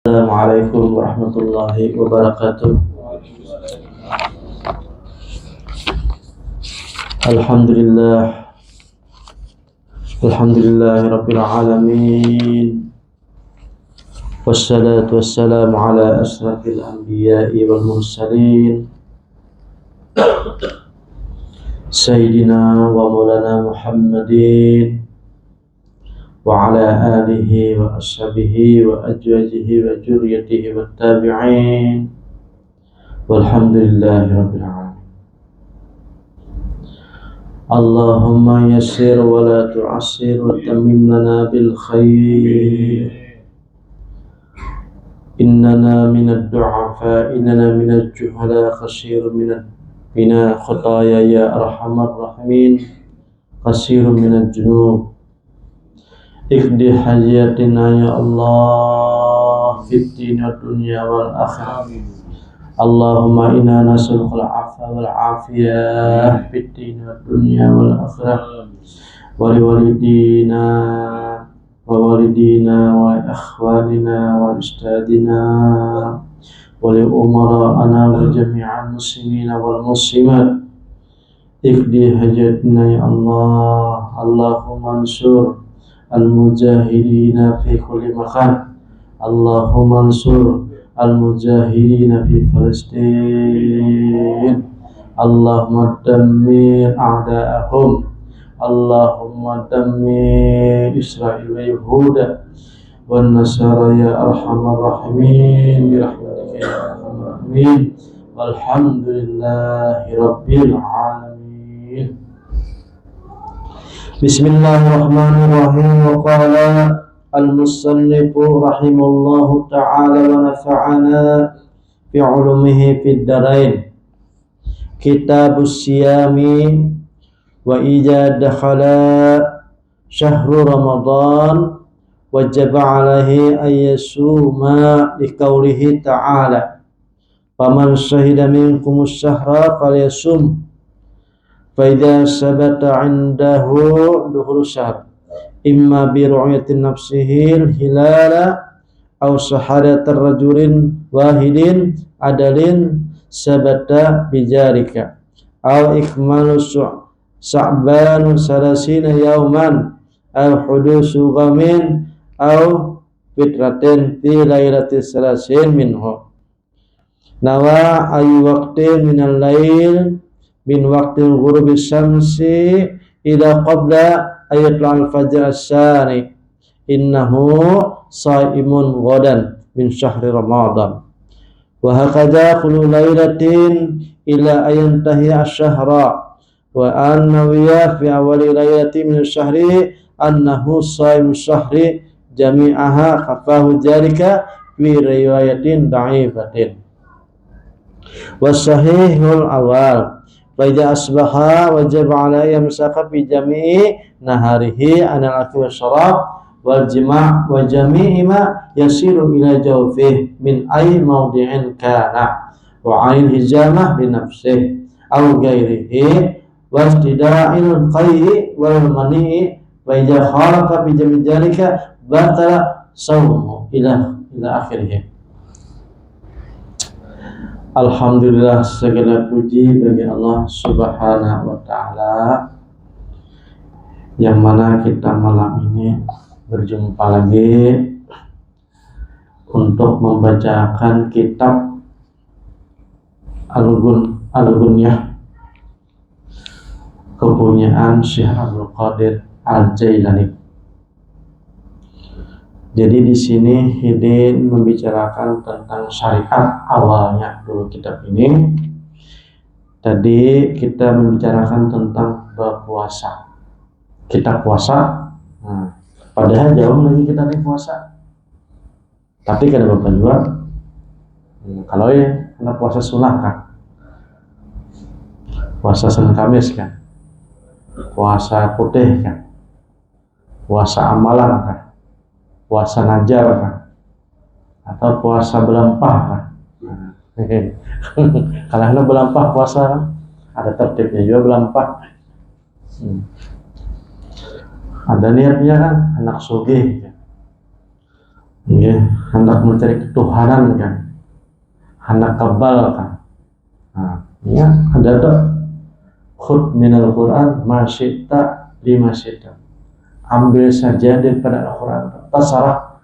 Assalamualaikum warahmatullahi wabarakatuh. Alhamdulillah, alhamdulillahirabbil alamin. Wassalatu wassalamu ala asrafil anbiya'i wal mursalin. Sayyidina wa maulana Muhammadin wa ala alihi wa ashabihi wa azwajihi wa dzurriyyatihi wat tabi'in. Walhamdulillahi rabbil alamin. Allahumma yassir wa la tu'assir wa tammim lana bil khair. Innana minad du'afa, innana minal juhala, khasirun mina khotaya ya arhamar rahimin, khasirun minal junub. Iqdi hajatina ya Allah fid din wad dunya wal akhirah. Allahumma inna nas'aluka al-'afwa wal 'afiyah fid din wad dunya wal akhirah. Wa li walidina wa walidina wa ikhwanina wa ustadina wa li umara'ana wa jami'al muslimina wal muslimat. Iqdi hajatina ya Allah. Allahumma ansur al-mujahidina fi kulli makan. Allahumma ansur al-mujahidina fi Palestin. Allahumma dammir a'da'ahum. Allahumma dammir Israel wa Yahuda wan Nasara ya arhamar rahimin bi rahmatika ya arhamar rahimin. Walhamdulillahi rabbil alamin. Bismillahirrahmanirrahim. Wa qala al-musannifu rahimallahu ta'ala wa nafa'ana bi 'ulumihi fid dharain. Kitabus siyami wa idza dakhala syahru ramadan wajaba 'alaihi ay yasuma li qoulihi ta'ala faman syahida minkumus syahra falyasum. Faidha sabata indahu dukhul syahr imma bi ru'yatin nafsihil hilala aw shahadatar rajulin wahidin adalin sabata bijarika aw ikmalu sa'ban salasina yauman aw hudusu ghamin aw fitratin fi lailatis salasin minhu nawa ayu waqtin minal lail min waqtil ghurubi syamsi ila qabla ayatul fajr as-sani innahu shaimun ghadan min syahri ramadan wa hakadha kullu lailatin ila ayantahi asy-syahra wa annawiya fi awali lailatin min syahri annahu shaim syahri jami'aha khafahu dzalika fi riwayatin dha'ifatin wa sahihul awal. Faida asbaha wajib alaihi yamsaka fi jami'i naharihi anal akli wasyarab wal jima' wa jami'i ma yasiru ila jawfih min ay mawdi'in kana wa ain hijamah bi nafsihi aw ghairihi wastida'il qay'i wal mani'i wa idza khalaqa fi jami' dhalika batala sawmu ila akhirih. Alhamdulillah, segala puji bagi Allah Subhanahu wa ta'ala, yang mana kita malam ini berjumpa lagi untuk membacakan kitab Al-Ghunyah kepunyaan Syekh Abdul Qadir Al-Jailani. Jadi di sini Hidin membicarakan tentang syariat awalnya dulu kitab ini. Tadi kita membicarakan tentang berpuasa. Kita puasa, padahal jauh lagi kita nih puasa. Tapi kata Bapak juga, kalau ya kena puasa sunnah kan, puasa Senin Kamis kan, puasa putih kan, puasa amalan kan, puasa najar kan, atau puasa belempah kan. Kalau anda belempah puasa kan, ada tertibnya juga belempah. Ada niatnya kan, anak sugih. Ya, hendak mencari ketuhanan kan, hendak kebal kan. Nah, ya ada tuh khud minal Quran masyita lima syita. Ambil saja daripada Al-Quran, terserah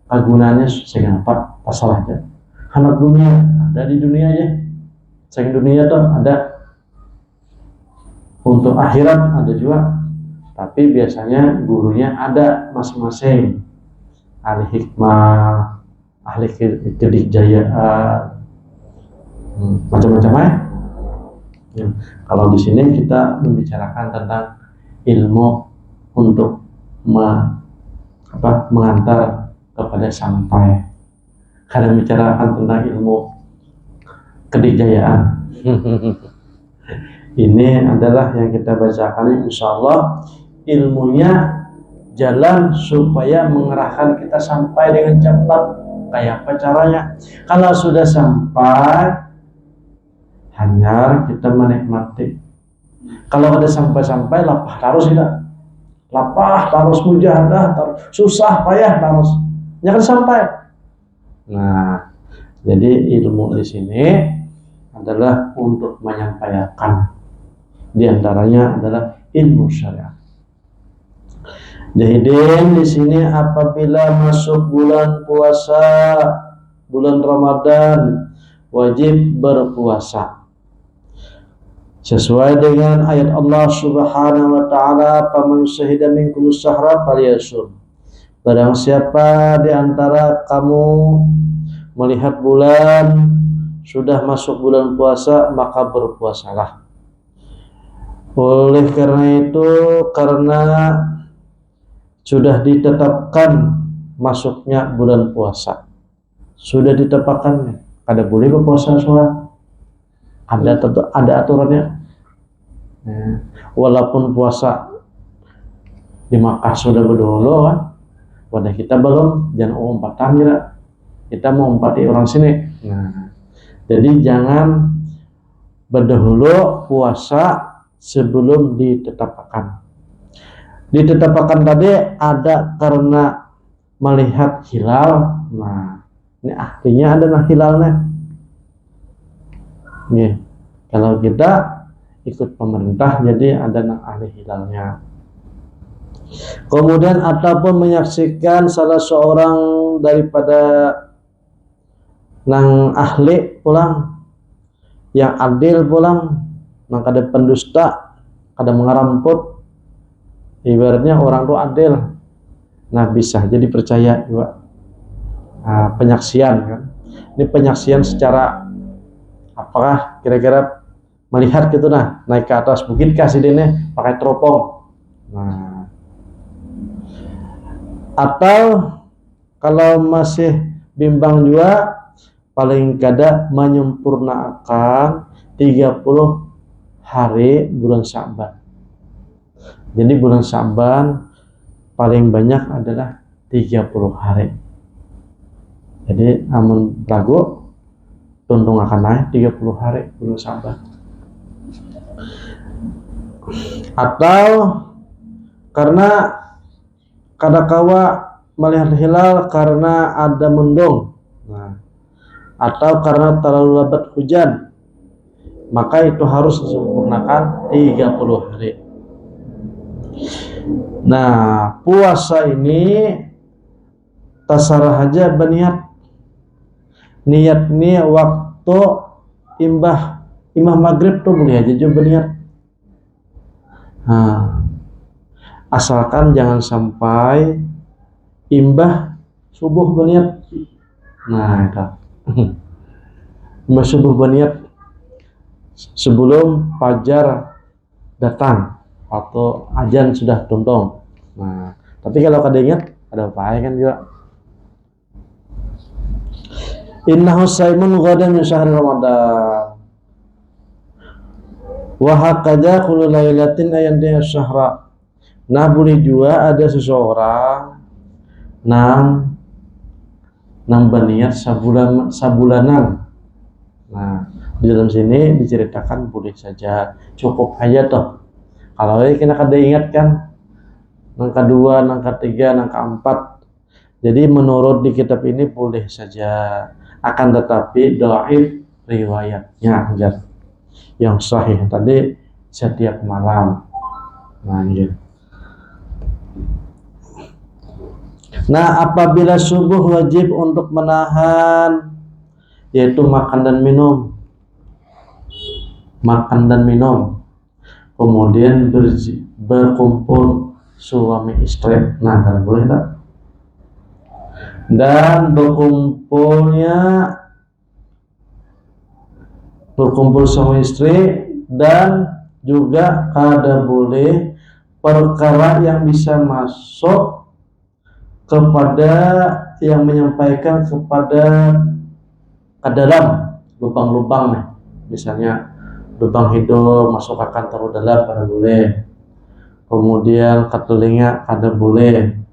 kegunaannya sehingga apa, terserah aja. Hendak dunia ada di dunia aja, sehingga dunia tuh ada, untuk akhirat ada juga, tapi biasanya gurunya ada masing-masing, ahli hikmah, ahli kedikjayaan, macam-macam ya. Ya. Kalau di sini kita membicarakan tentang ilmu untuk mengantar kepada sampai, karena membicarakan tentang ilmu kedikjayaan. Ini adalah yang kita bacakan, insya Allah ilmunya jalan supaya mengerahkan kita sampai dengan cepat. Kayak apa caranya? Kalau sudah sampai, hanya kita menikmati. Kalau ada sampai-sampai, lapah terus tidak, lapah terus, mujahadah terus, susah payah terus, jangan sampai. Nah, jadi ilmu di sini adalah untuk menyampaikan, di antaranya adalah ilmu syariat. Jadi di sini apabila masuk bulan puasa, bulan Ramadan, wajib berpuasa. Sesuai dengan ayat Allah Subhanahu wa taala, "Faman syahida minkum syahra falyasum." Barang siapa di antara kamu melihat bulan, sudah masuk bulan puasa, maka berpuasalah. Oleh karena itu, karena sudah ditetapkan masuknya bulan puasa, sudah ditetapkan, ada boleh berpuasa sholat, ada aturannya. Walaupun puasa di Makkah sudah berdahulu kan, wadah kita belum, jangan umpatan kita mau umpati orang sini. Nah, jadi jangan berdahulu puasa sebelum ditetapkan. Ditetapkan tadi ada karena melihat hilal. Nah, ini artinya ada hilalnya. Nih, kalau kita ikut pemerintah, jadi ada ahli hilalnya. Kemudian ataupun menyaksikan salah seorang daripada nang ahli pulang, yang adil pulang, nang kada pendusta, kada mengaramput, ibaratnya orang itu adil. Nah, bisa jadi percaya juga. Nah, penyaksian kan, ini penyaksian secara apakah kira-kira melihat gitu, nah naik ke atas bukit kasih dene pakai teropong. Nah, atau kalau masih bimbang juga, paling kada menyempurnakan 30 hari bulan Sya'ban. Jadi bulan Sya'ban paling banyak adalah 30 hari. Jadi amun ragu, tuntung akan naik 30 hari bulan Sya'ban. Atau karena kadakawa melihat hilal karena ada mendung, nah, atau karena terlalu lebat hujan, maka itu harus disempurnakan 30 hari. Nah, puasa ini terserah aja berniat. Niat ini waktu imah maghrib tuh boleh aja juga berniat. Nah, asalkan jangan sampai imbah subuh berniat. Nah, itu imbah subuh berniat sebelum fajar datang atau azan sudah tuntung. Nah, tapi kalau kada ingat, ada apa kan juga. Innahu saimun ghadan min syahri Ramadan. Wa hakadha kullu lailatin ayantiha syahra. Nah, boleh juga ada seseorang nang berniat sabulanan. Nah, di dalam sini diceritakan boleh saja, cukup aja toh. Kalau ini kena kada ingat kan, nang kedua, nang ketiga, nang keempat, Jadi menurut di kitab ini boleh saja, akan tetapi dhaif riwayatnya aja. Yang sahih tadi setiap malam. Lanjut. Nah, apabila subuh wajib untuk menahan, yaitu makan dan minum. Makan dan minum. Kemudian berkumpul suami istri. Nah, kalau boleh tak? Dan berkumpul suami istri, dan juga kada boleh perkara yang bisa masuk kepada yang menyampaikan kepada ke dalam lubang-lubang nih, misalnya lubang hidung masuk akan taruh dalam kada boleh, kemudian ke telinga kada boleh.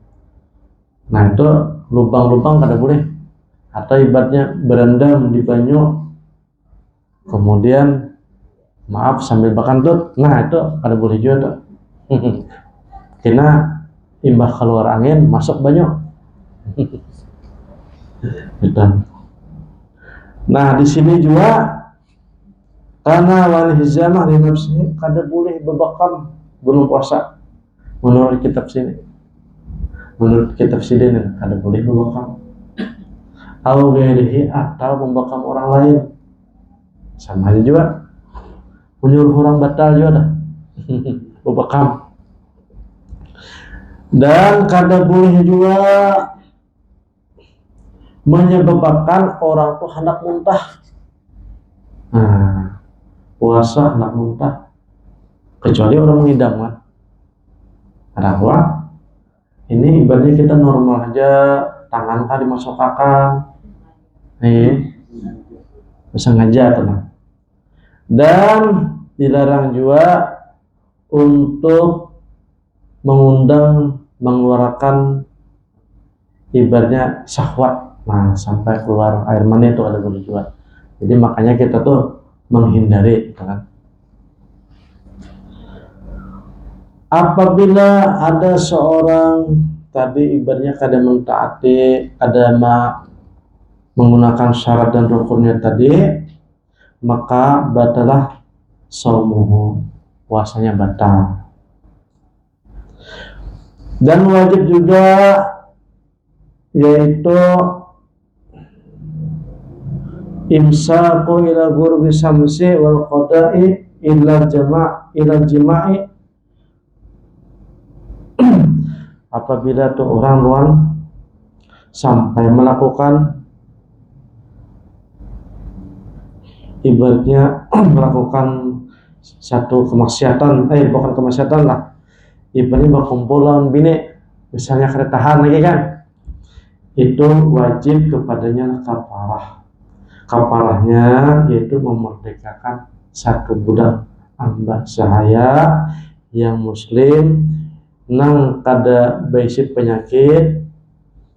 Nah itu lubang-lubang kada boleh, atau ibaratnya berendam di banyu kemudian maaf sambil bakantut, nah itu kada boleh juga tuh. Karena imbah keluar angin masuk banyu. Gitu. Nah di sini juga karena wal hizamah li nafsihi kada boleh bebakam belum puasa menurut kitab sini. Menurut kitab sini kada boleh bebakam. Au ghairihi, atau membakam orang lain. Sama aja juga. Menyuruh orang batal juga dah. Bebakam. Dan kada boleh juga menyebabkan orang tuh hendak muntah. Nah, puasa hendak muntah, kecuali orang mengidam kan. Kenapa? Ini ibaratnya kita normal aja, tangan kan dimasukkan, sengaja tenang. Dan dilarang juga untuk mengundang, mengeluarkan ibaratnya syahwat. Nah, sampai keluar air mani itu ada boleh juga. Jadi makanya kita tuh menghindari, kan? Apabila ada seorang tadi ibaratnya kada mentaati, kada menggunakan syarat dan rukunnya tadi, maka batalah shaumuhu, puasanya batal. Dan wajib juga yaitu imsaku ila ghurbi samsi wal qada'i ila jima'i. Apabila tuh orang luang sampai melakukan ibaratnya melakukan satu kemaksiatan, bukan kemaksiatan lah, ibaratnya berkumpulan bini, misalnya keretahan lagi kan, itu wajib kepadanya kafarah. Kafarahnya yaitu memerdekakan satu budak hamba sahaya yang muslim nang kada bisi penyakit.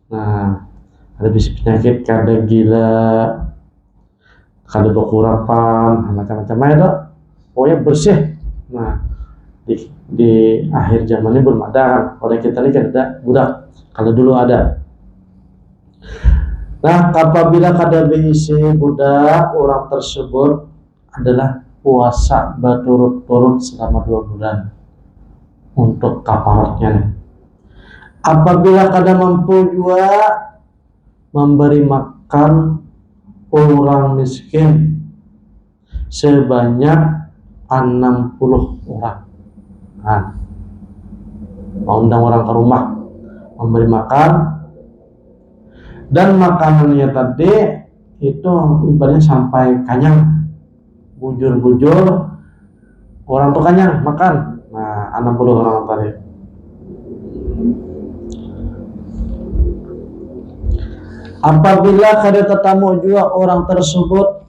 Nah, ada bisi penyakit, kada gila, kada berkurapan, macam-macam itu, pokoknya bersih. Nah, di akhir zaman ini belum ada kan, oleh kita ini kan ada budak, kalau dulu ada. Nah, apabila kada bisi budak, orang tersebut adalah puasa berturut-turut selama 2 bulan untuk kafaratnya. Apabila kada mampu juga memberi makan orang miskin sebanyak 60 orang. Nah, undang orang ke rumah memberi makan, dan makanannya tadi itu ibaratnya sampai kenyang, bujur-bujur orang tuh kenyang makan. Nah, 60 orang tadi. Apabila kada tetamu juga orang tersebut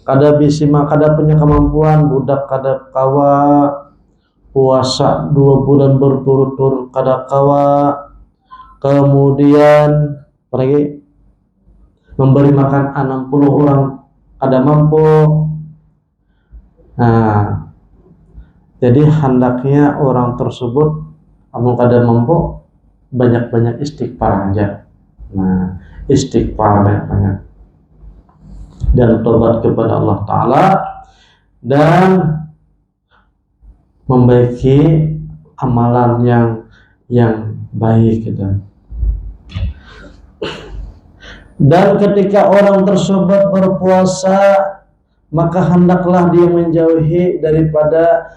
kada bisima, kada punya kemampuan, budak kada kawa puasa 2 bulan berturut-turut kada kawa, kemudian apalagi memberi makan 60 orang kada mampu. Nah, jadi hendaknya orang tersebut kamu kada mampu banyak-banyak istighfar aja. Nah, istighfar banyak-banyak dan tobat kepada Allah Ta'ala dan membaiki amalan yang baik gitu. Dan ketika orang tersebut berpuasa, maka hendaklah dia menjauhi daripada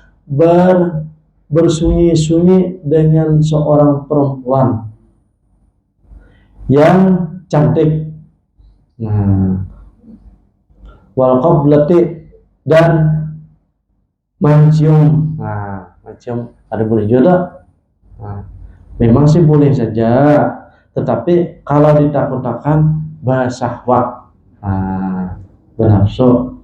bersunyi-sunyi dengan seorang perempuan yang cantik. Nah, wal qablati dan mencium. Nah, mencium ada boleh juga. Nah, memang sih boleh saja, tetapi kalau ditakut-takutkan bersahwat, bernafsu.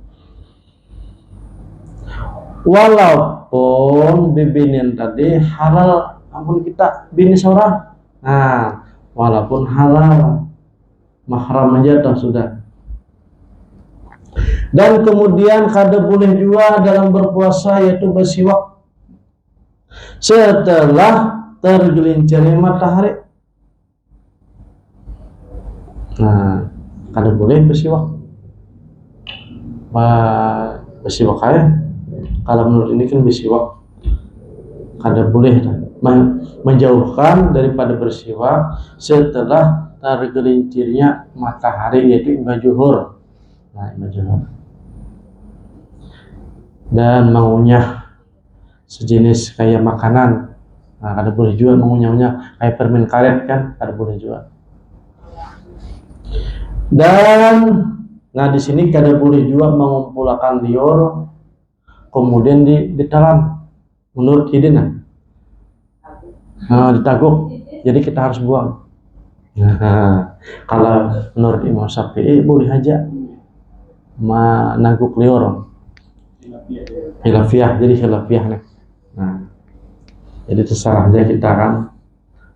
Walaupun bibinin tadi halal, ampun kita bini seorang, walaupun halal, mahram aja toh sudah. Dan kemudian kada boleh juga dalam berpuasa yaitu bersiwak setelah tergelincirnya matahari. Nah, kada boleh bersiwak. Bersiwak aja. Kalau menurut ini kan bersiwak kada boleh menjauhkan daripada bersiwak setelah tergelincirnya matahari yaitu imam zuhur. Nah, imam zuhur. Dan mengunyah sejenis kayak makanan. Nah, kada boleh juga mengunyah-unyah kayak permen karet kan, kada boleh juga. Dan di sini kada boleh juga mengumpulkan liur kemudian ditelan menurut hidin. Ditaguk. Jadi kita harus buang. Kalau menurut Imam Syafi'i boleh aja menaguk liur. Khilafiyah, jadi khilafiyah nih. Jadi terserah aja kita kan.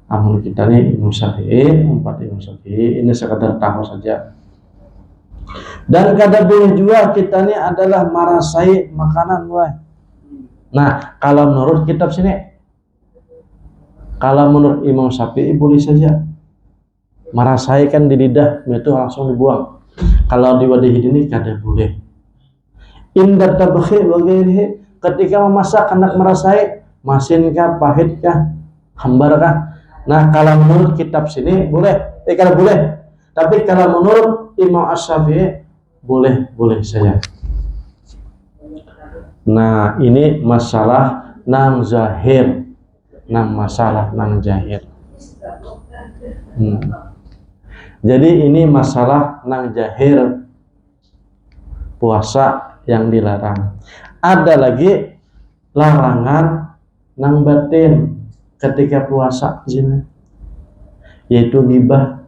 Amun kita nih Imam Syafi'i, Imam Syafi'i ini sekadar tahu saja. Dan kada boleh juga kita nih adalah merasai makanan, wah. Nah, kalau menurut kitab sini, kalau menurut Imam Syafi'i boleh saja. Merasai kan di lidah itu langsung dibuang. Kalau di wadah ini kada boleh. Inda tabkhi wa ghairihi, ketika memasak hendak merasai, masin kah, pahit kah, hambar kah. Nah, kalau menurut kitab sini boleh, kada boleh. Tapi kalau menurut Imam Asy-Syafi'i boleh saja. Nah, ini masalah nang zahir, masalah nang jahir. Jadi ini masalah nang jahir puasa yang dilarang. Ada lagi larangan nang batin ketika puasa sini, yaitu ghibah.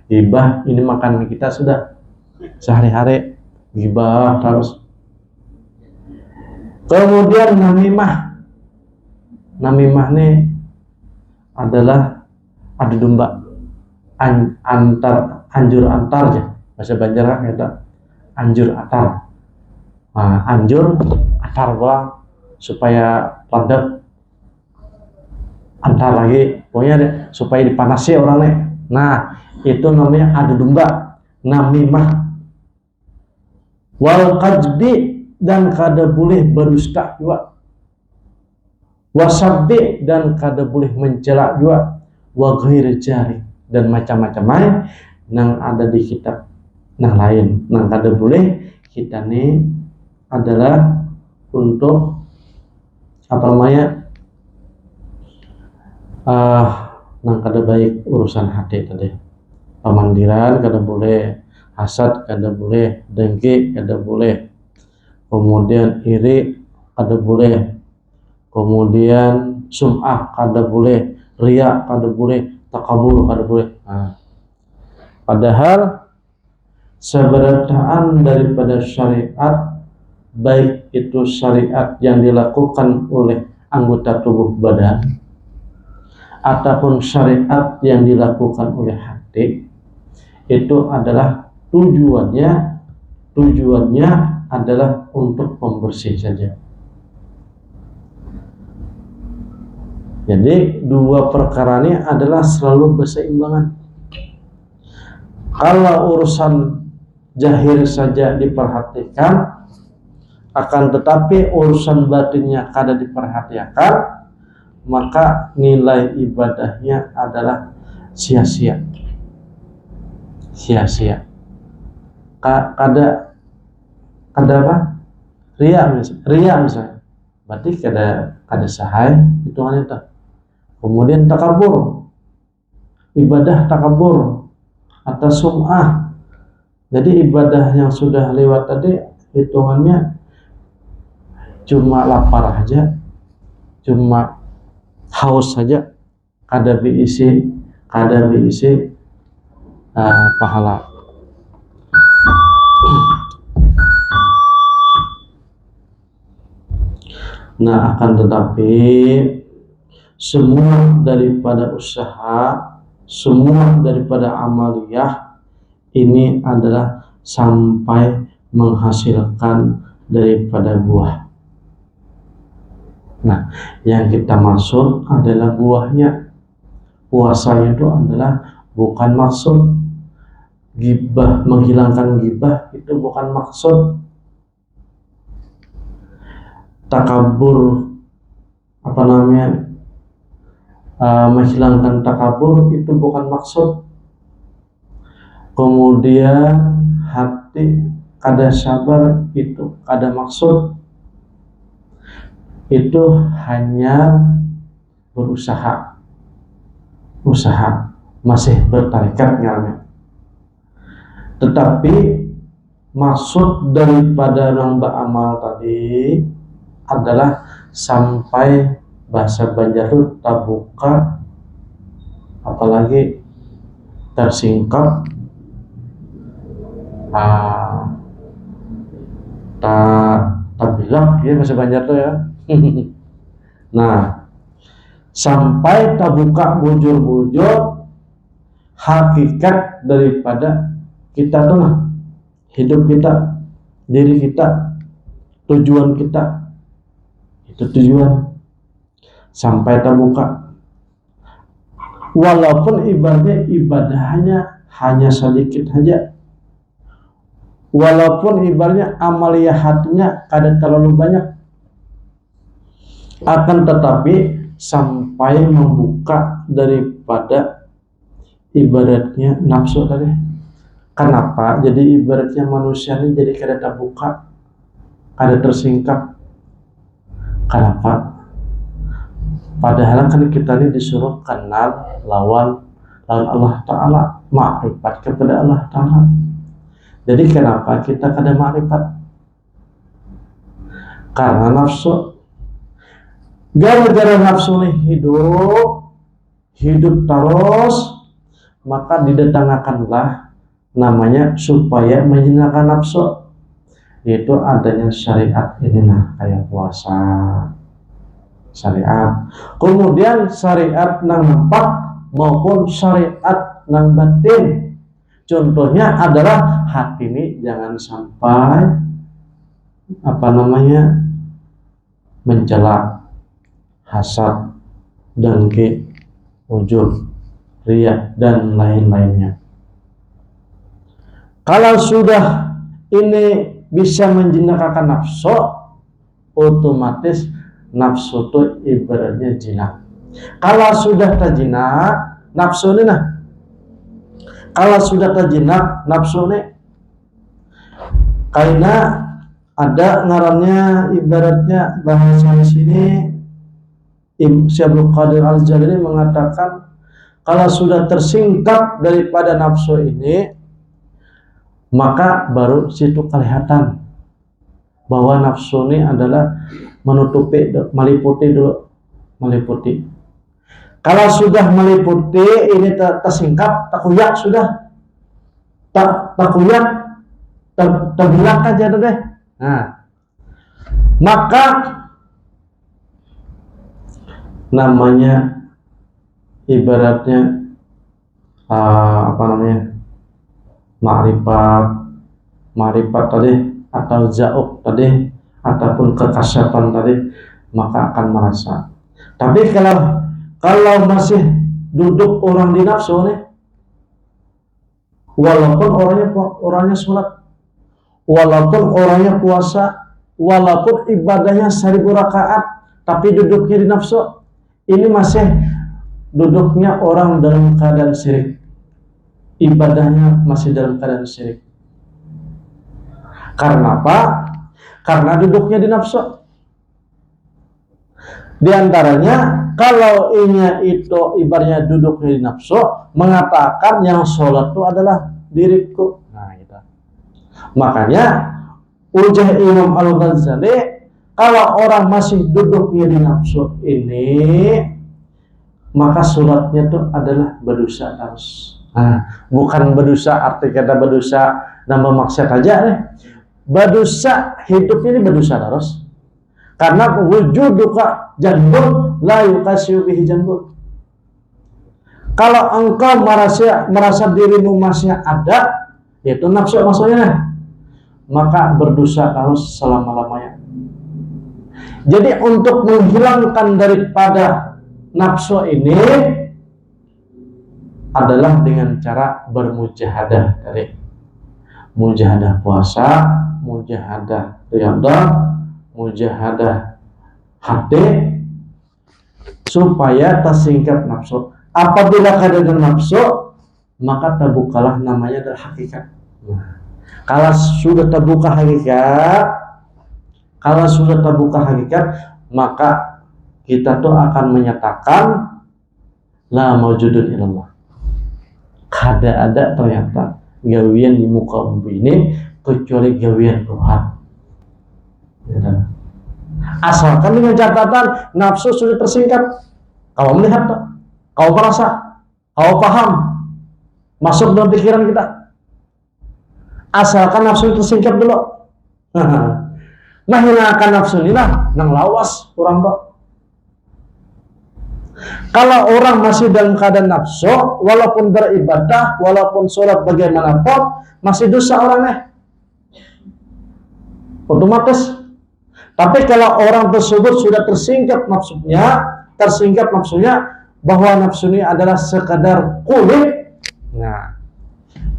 Ghibah ini makan kita sudah sehari-hari, ghibah terus. Kemudian namimah. Namimah ini adalah adu domba anjur antar ya. Bahasa Banjar kata anjur atar. Anjur atar supaya landep antar lagi, pokoknya supaya dipanasi orangnya. Nah, itu namanya adu domba, namimah. Wal qadzbi, dan kada boleh berdusta juga. Wasabbi, dan kada boleh mencela juga. Wa ghairi jari, dan macam-macam lain yang ada di kitab yang lain. Nang kada boleh kita nih adalah untuk apa namanya? Nang kada baik urusan hati tadi. Pemandiran kada boleh, hasad kada boleh, dengki kada boleh, kemudian iri kada boleh, kemudian sum'ah kada boleh, riya kada boleh, takabur kada boleh. Padahal seberataan daripada syariat, baik itu syariat yang dilakukan oleh anggota tubuh badan ataupun syariat yang dilakukan oleh hati, itu adalah tujuannya adalah untuk pembersih saja. Jadi dua perkara ini adalah selalu berseimbangan. Kalau urusan zahir saja diperhatikan, akan tetapi urusan batinnya kada diperhatikan, maka nilai ibadahnya adalah sia-sia. Sia-sia. Kada apa? Ria misalnya. Berarti kada sahai hitungannya itu. Kemudian takabur. Ibadah takabur atau sum'ah. Jadi ibadah yang sudah lewat tadi hitungannya cuma lapar aja, cuma haus saja, kada diisi pahala. Nah, akan tetapi semua daripada usaha, semua daripada amaliyah ini adalah sampai menghasilkan daripada buah. Nah, yang kita maksud adalah buahnya. Puasa itu adalah bukan maksud. Gibah, menghilangkan gibah itu bukan maksud. Takabur, menghilangkan takabur itu bukan maksud. Kemudian hati kada sabar itu kada maksud. Itu hanya berusaha, masih bertarikat ngaranya. Tetapi maksud daripada nambah amal tadi adalah sampai bahasa Banjar itu tabuka, apalagi tersingkap, tabilak ya bahasa Banjar tuh ya. Nah, sampai tabuka bujur-bujur hakikat daripada kita tuh lah, hidup kita, diri kita, tujuan kita, itu tujuan sampai terbuka. Walaupun ibadahnya hanya sedikit saja, walaupun ibaratnya amaliyah hatinya kada terlalu banyak, akan tetapi sampai membuka daripada ibaratnya nafsu tadi. Kenapa? Jadi ibaratnya manusia ini jadi kada terbuka, kada tersingkap. Kenapa? Padahal kan kita ini disuruh kenal lawan Allah Ta'ala, makrifat kepada Allah Ta'ala. Jadi kenapa kita kada makrifat? Karena nafsu. Gara-gara nafsu ini hidup terus, maka didatangkanlah namanya supaya menjinakkan nafsu, yaitu adanya syariat ini, nah kayak puasa syariat, kemudian syariat nang nampak maupun syariat nang batin. Contohnya adalah hati ini jangan sampai mencela, hasad, dengki, ujub, riya dan lain-lainnya. Kalau sudah ini bisa menjinakkan nafsu, otomatis nafsu itu ibaratnya jinak. Kalau sudah terjinak nafsu ini, kalau sudah terjinak nafsu ini, karena ada ngarannya ibaratnya bahasa di sini Syekh Abdul Qadir Al-Jalili mengatakan kalau sudah tersingkap daripada nafsu ini, maka baru situ kelihatan bahwa nafsu ini adalah meliputi. Kalau sudah meliputi ini tersingkap, takuyak sudah, takuyak terbilang aja deh. Nah, maka namanya ibaratnya ma'rifat tadi atau zauq tadi ataupun kekasyapan tadi, maka akan merasa. Tapi kalau masih duduk orang di nafsu nih, walaupun orangnya sholat, walaupun orangnya puasa, walaupun ibadahnya 1000 rakaat, tapi duduknya di nafsu, ini masih duduknya orang dalam keadaan syirik, ibadahnya masih dalam keadaan syirik. Karena apa? Karena duduknya di nafsu. Di antaranya, kalau ini itu ibaratnya duduknya di nafsu, mengatakan yang sholat itu adalah diriku. Nah, gitu. Makanya ujah Imam Al-Ghazali, kalau orang masih duduknya di nafsu ini, maka sholatnya itu adalah berdosa terus. Nah, bukan berdosa arti kata berdosa nambah maksiat aja nih. Berdosa hidup ini berdosa terus. Karena wujuduka janbun la yukasyu bihi janbun. Kalau engkau merasa dirimu masih ada, yaitu nafsu maksudnya, maka berdosa harus selama-lamanya. Jadi untuk menghilangkan daripada nafsu ini adalah dengan cara bermujahadah, dari mujahadah puasa, mujahadah riyadhah, mujahadah hati, supaya tersingkap nafsu. Apabila keadaan nafsu, maka terbukalah namanya adalah hakikat. Kalau sudah terbuka hakikat, maka kita tuh akan menyatakan la maujudun illallah. Ada ternyata gawian di muka bumi ini kecuali gawian Tuhan. Asalkan dengan catatan nafsu sudah tersingkap. Kau melihat, kau merasa, kau paham, masuk dalam pikiran kita. Asalkan nafsu tersingkap dulu. Menghilangkan nafsu ini lah nang lawas orang tuh. Kalau orang masih dalam keadaan nafsu, walaupun beribadah, walaupun sholat bagaimanapun, masih dosa orangnya. Otomatis. Tapi kalau orang tersebut sudah tersingkap nafsunya, bahwa nafsu ini adalah sekadar kulit, nah,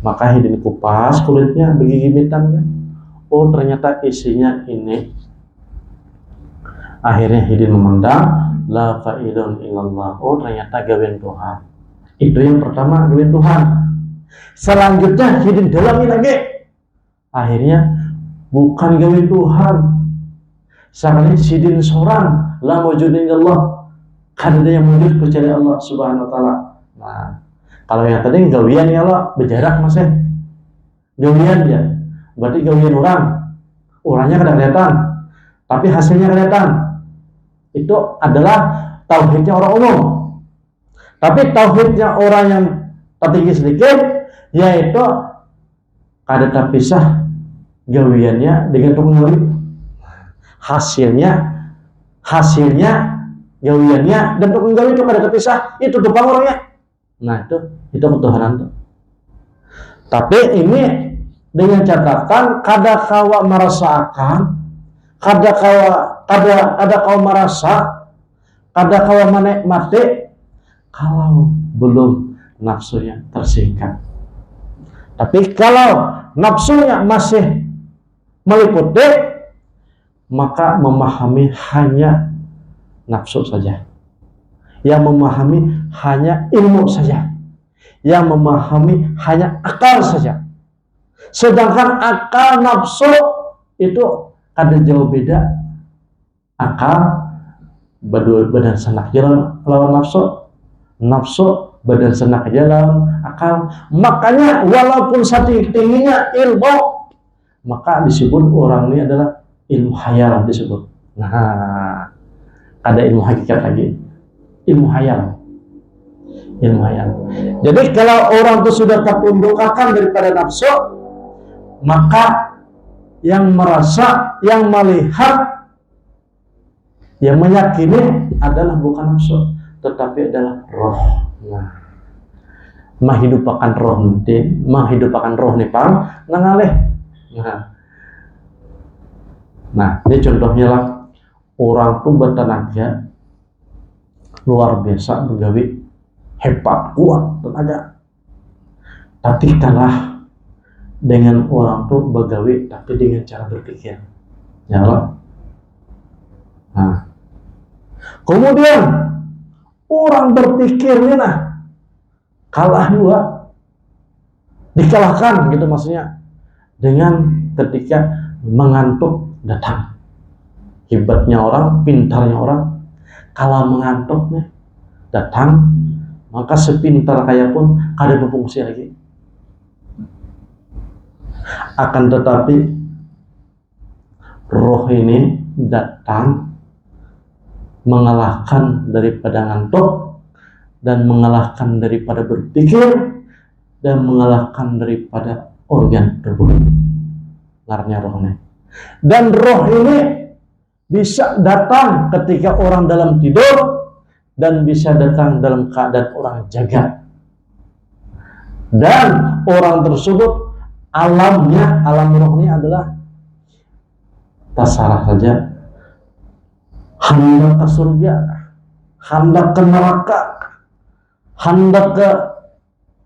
maka hidin kupas kulitnya, begigi mitannya. Oh, ternyata isinya ini. Akhirnya hidin memandang la fa'ilun illallah. Oh, ternyata gawian Tuhan. Itu yang pertama, gawian Tuhan. Selanjutnya hidin dalami lagi. Akhirnya bukan gawian Tuhan. Sekarang hidin seorang la mawjudin illallah. Kan ada yang wujud kecuali Allah Subhanahu wa taala. Nah, kalau yang tadi gawian ya Allah berjarak Mas ya. Gawian ya. Berarti gawian orang. Orangnya kada kelihatan, tapi hasilnya kelihatan. Itu adalah tauhidnya orang umum. Tapi tauhidnya orang yang tertinggi sedikit, yaitu kada terpisah gawiannya dengan penggawi. Hasilnya gawiannya dan penggawi itu kada terpisah, itu tupang orangnya. Nah, itu ketuhanan tuh. Tapi ini dengan catatan kada kawa merasakan, kada kau merasa, kada kau menikmati kalau belum nafsunya tersingkap. Tapi kalau nafsunya masih meliputi, maka memahami hanya nafsu saja. Yang memahami hanya ilmu saja. Yang memahami hanya akal saja. Sedangkan akal nafsu itu ada jauh beda. Akal badan senak jalan lawan nafsu badan senak jalan akal. Makanya walaupun saking tingginya ilmu, maka disebut orang ini adalah ilmu khayal disebut. Nah, ada ilmu hakikat lagi, ilmu khayal. Jadi kalau orang itu sudah tertundukkan daripada nafsu, maka yang merasa, yang melihat, yang meyakini adalah bukan nafsu, tetapi adalah roh. Nah, menghidupkan roh nih pang nangaleh. Nah, ini contohnya lah, orang tuh bertenaga luar biasa, begawi hebat, kuat, tenaga. tapi kalah dengan orang tuh begawi tapi dengan cara berpikir. Ya Allah. Nah, kemudian orang berpikir ini kalah juga, dikalahkan gitu maksudnya dengan ketika mengantuk datang. Hebatnya orang, pintarnya orang, kalau mengantuk nih datang, maka sepintar kaya pun kada berfungsi lagi. Akan tetapi roh ini datang mengalahkan daripada ngantuk dan mengalahkan daripada berpikir dan mengalahkan daripada organ tubuh. Ngarnya rohnya. Dan roh ini bisa datang ketika orang dalam tidur dan bisa datang dalam keadaan orang jaga. Dan orang tersebut alamnya, alam rohnya adalah tasarah saja, hendak ke surga, hendak ke neraka, hendak ke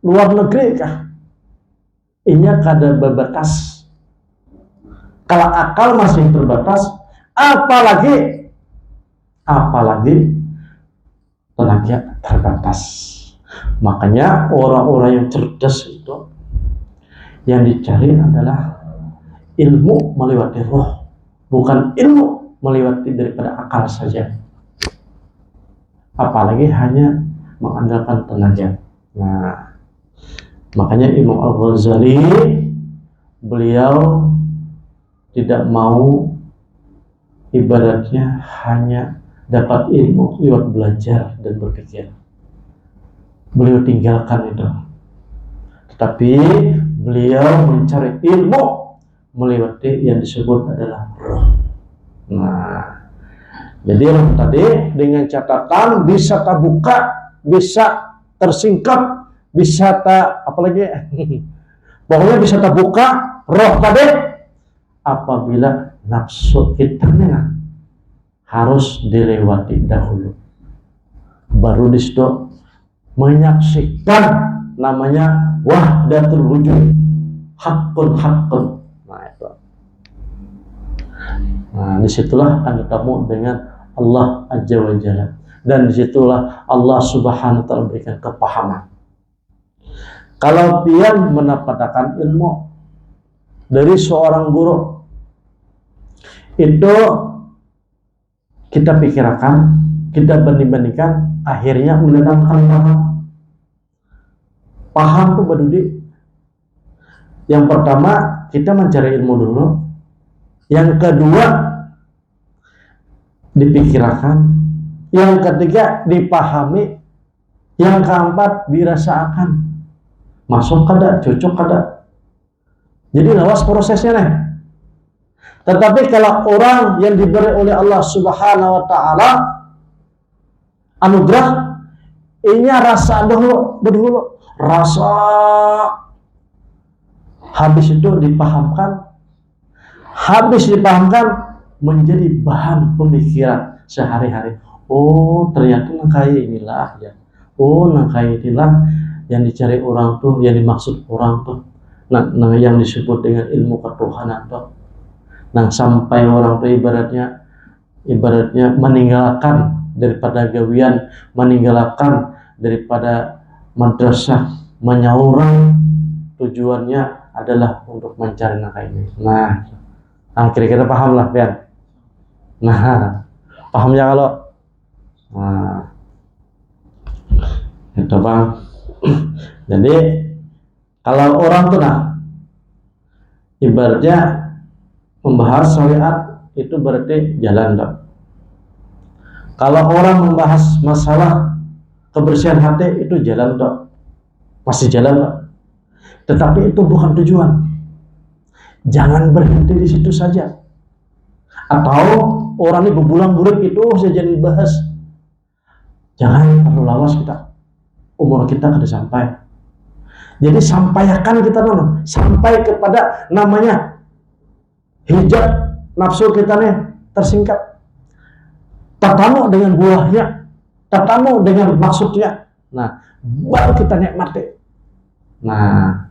luar negeri kah? Ini kada berbatas. Kalau akal masih terbatas, apalagi tenaga terbatas. Makanya orang-orang yang cerdas itu yang dicari adalah ilmu melewati roh, bukan ilmu melewati daripada akal saja. Apalagi hanya mengandalkan tenaga. Nah, makanya Imam Al-Ghazali beliau tidak mau ibaratnya hanya dapat ilmu lewat belajar dan berpikir. Beliau tinggalkan itu. Tetapi beliau mencari ilmu melewati yang disebut adalah roh. Nah, jadi roh tadi dengan catatan bisa terbuka, bisa tersingkap, bisa pokoknya bisa terbuka roh tadi apabila nafsu kita harus dilewati dahulu, baru disitu menyaksikan namanya wahdatul wujud, hakun. Nah, disitulah akan ketemu dengan Allah Azza wa Jalla, dan disitulah Allah Subhanahu wa Ta'ala berikan kepahaman. Kalau pian mendapatkan ilmu dari seorang guru, itu kita pikirkan, kita banding-bandingkan, akhirnya mendatangkan paham tuh badudi. Yang pertama kita mencari ilmu dulu, yang kedua dipikirkan, yang ketiga dipahami, yang keempat dirasakan masuk kada, cocok kada. Jadi lawas prosesnya nih. Tetapi kalau orang yang diberi oleh Allah Subhanahu wa Ta'ala anugerah, ini rasa dulu, rasa, habis itu dipahamkan, menjadi bahan pemikiran sehari-hari. Oh, ternyata nangkai inilah ya. Oh, nangkai inilah yang dicari orang tuh, yang dimaksud orang tuh. Nah, yang disebut dengan ilmu ketuhanan tuh. Nah, sampai orang tuh ibaratnya meninggalkan daripada gawian, meninggalkan daripada madrasah, menyaurang, tujuannya adalah untuk mencari nangka ini. Nah, kira-kira paham lah, Pian. Nah, pahamnya kalau itu Bang. Jadi kalau orang tuh ibaratnya membahas syariat itu berarti jalan dok. Kalau orang membahas masalah kebersihan hati itu jalan dok, pasti jalan dok. Tetapi itu bukan tujuan. Jangan berhenti di situ saja. Atau orang ini berbulan-bulan itu saja dibahas. Jangan terlalu lawas kita. Umur kita kada sampai. Jadi sampaikan kita dulu, sampai kepada namanya hijab nafsu kita nih tersingkap. Tertamu dengan buahnya, tertamu dengan maksudnya. Nah, baru kita nikmati. Nah,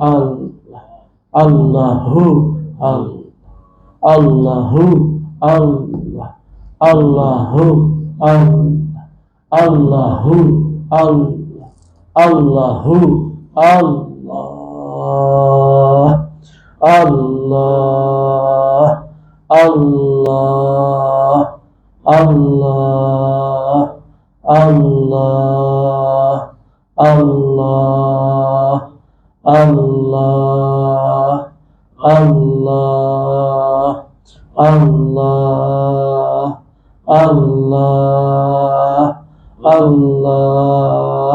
Allah, Allahu, Allah, Allahu, Allah, Allahu, Allah, Allahu, Allah, Allahu, Allah, Allah, Allah, Allah, Allah, Allah, Allah, Allah, Allah, Allah, Allah, Allah,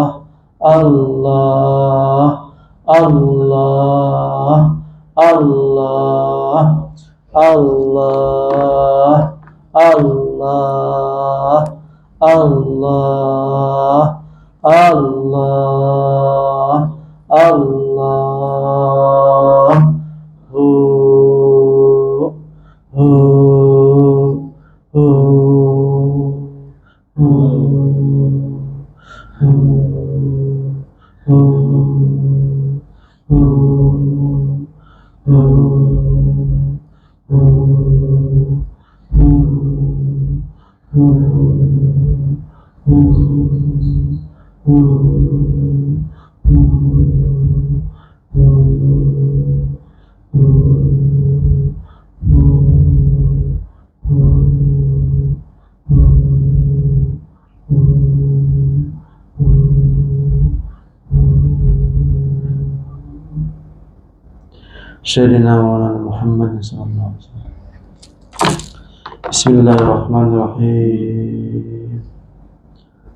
Allah, Allah, Allah, Allah, Allah, Allah, Allah, hu, hu, hu, hu, hu, hu, hu, Sayyidina Maulana Muhammad sallallahu alaihi wasallam. Bismillahirrahmanirrahim.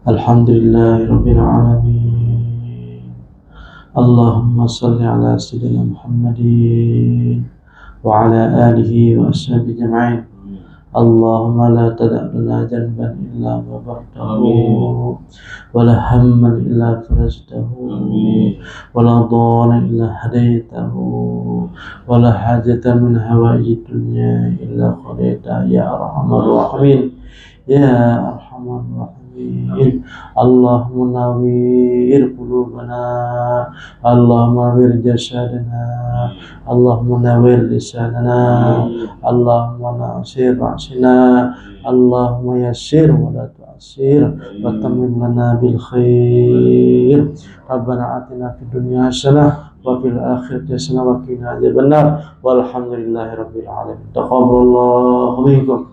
Alhamdulillahi rabbil alamin. Allahumma salli ala sayyidina Muhammadin wa ala alihi wa ashabihi jama'in. Allahumma la tada' lana janban illa ghafartahu wa la hamman illa farajtahu wa la dhalan illa hadaitahu wa la hajatan min hawaiji dunya illa qadaita ya arhamar rahimin ya arhamar rahimin. Allahumma nawwir qulubana, Allahumma nawwir jasadana, Allahumma nawwir lisanana, Allahumma nasir ra'sina, Allahumma yassir wa la tu'assir wa tammim lana bil khair. Rabbana atina fid dunya hasanah wa fil akhirati hasanah wa qina adzabannar. Walhamdulillahi rabbil alamin. Taqabbalallahu minkum.